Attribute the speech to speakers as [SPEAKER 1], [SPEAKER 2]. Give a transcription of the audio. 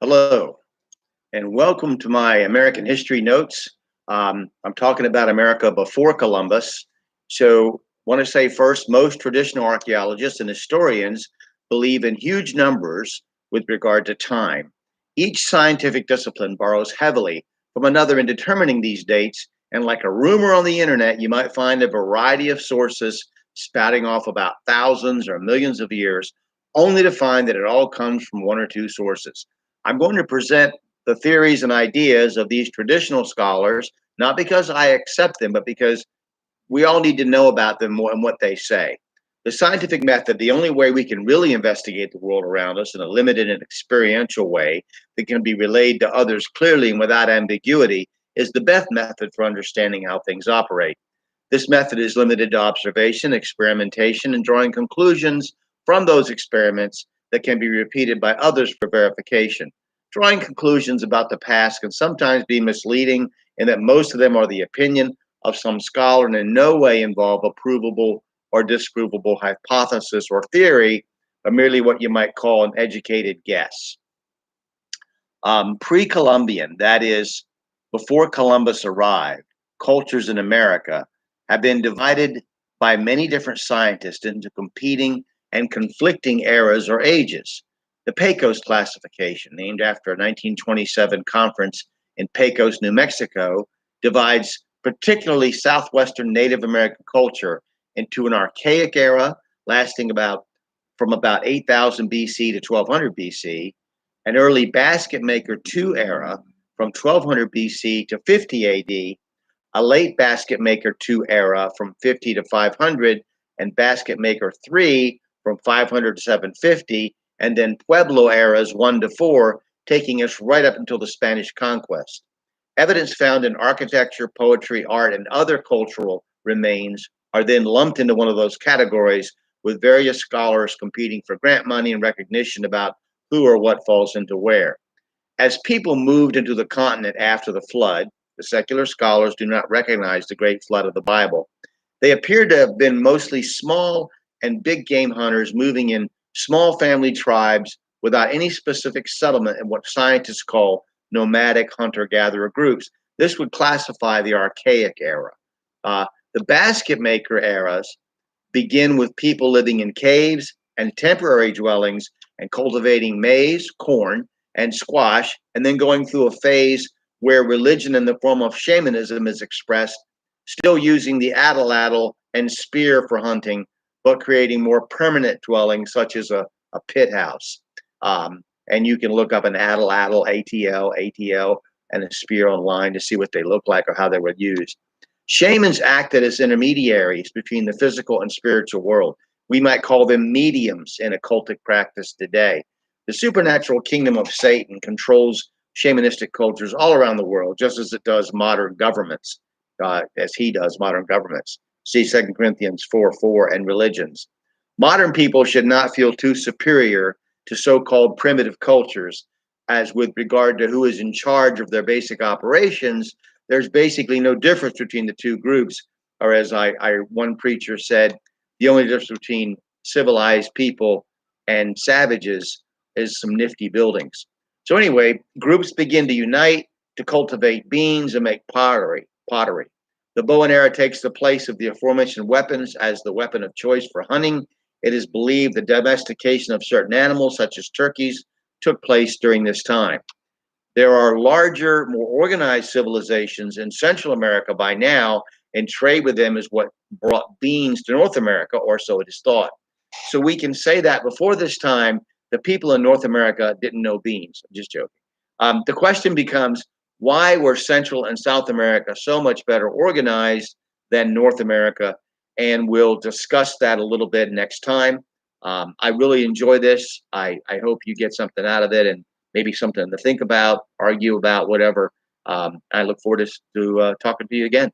[SPEAKER 1] Hello, and welcome to my American History Notes. I'm talking about America before Columbus. So, want to say first, most traditional archaeologists and historians believe in huge numbers with regard to time. Each scientific discipline borrows heavily from another in determining these dates, and like a rumor on the internet, you might find a variety of sources spouting off about thousands or millions of years, only to find that it all comes from one or two sources. I'm going to present the theories and ideas of these traditional scholars, not because I accept them, but because we all need to know about them more and what they say. The scientific method, the only way we can really investigate the world around us in a limited and experiential way that can be relayed to others clearly and without ambiguity, is the best method for understanding how things operate. This method is limited to observation, experimentation, and drawing conclusions from those experiments that can be repeated by others for verification. Drawing conclusions about the past can sometimes be misleading in that most of them are the opinion of some scholar and in no way involve a provable or disprovable hypothesis or theory, but merely what you might call an educated guess. Pre Columbian, that is, before Columbus arrived, cultures in America have been divided by many different scientists into competing and conflicting eras or ages. The Pecos classification, named after a 1927 conference in Pecos, New Mexico, divides particularly southwestern Native American culture into an archaic era lasting from about 8,000 BC to 1200 BC, an early basket maker 2 era from 1200 BC to 50 AD, a late basket maker 2 era from 50 to 500, and basket maker 3 from 500 to 750, and then Pueblo eras 1 to 4, taking us right up until the Spanish conquest. Evidence found in architecture, poetry, art, and other cultural remains are then lumped into one of those categories, with various scholars competing for grant money and recognition about who or what falls into where. As people moved into the continent after the flood, the secular scholars do not recognize the great flood of the Bible. They appear to have been mostly small and big game hunters moving in small family tribes without any specific settlement in what scientists call nomadic hunter-gatherer groups. This would classify the archaic era. The basket maker eras begin with people living in caves and temporary dwellings and cultivating maize, corn, and squash, and then going through a phase where religion in the form of shamanism is expressed, still using the atlatl and spear for hunting, but creating more permanent dwellings such as a pit house. And you can look up an atlatl, ATL, and a spear online to see what they look like or how they were used. Shamans acted as intermediaries between the physical and spiritual world. We might call them mediums in occultic practice today. The supernatural kingdom of Satan controls shamanistic cultures all around the world, just as it does modern governments, as he does modern governments. See 2 Corinthians 4:4 and religions. Modern people should not feel too superior to so-called primitive cultures, as with regard to who is in charge of their basic operations, there's basically no difference between the two groups, or as one preacher said, the only difference between civilized people and savages is some nifty buildings. So anyway, groups begin to unite to cultivate beans and make pottery. The bow and arrow takes the place of the aforementioned weapons as the weapon of choice for hunting. It is believed the domestication of certain animals, such as turkeys, took place during this time. There are larger, more organized civilizations in Central America by now, and trade with them is what brought beans to North America, or so it is thought. So we can say that before this time, the people in North America didn't know beans. I'm just joking. The question becomes, why were Central and South America so much better organized than North America? And we'll discuss that a little bit next time. I really enjoy this. I hope you get something out of it and maybe something to think about, argue about, whatever. I look forward to talking to you again.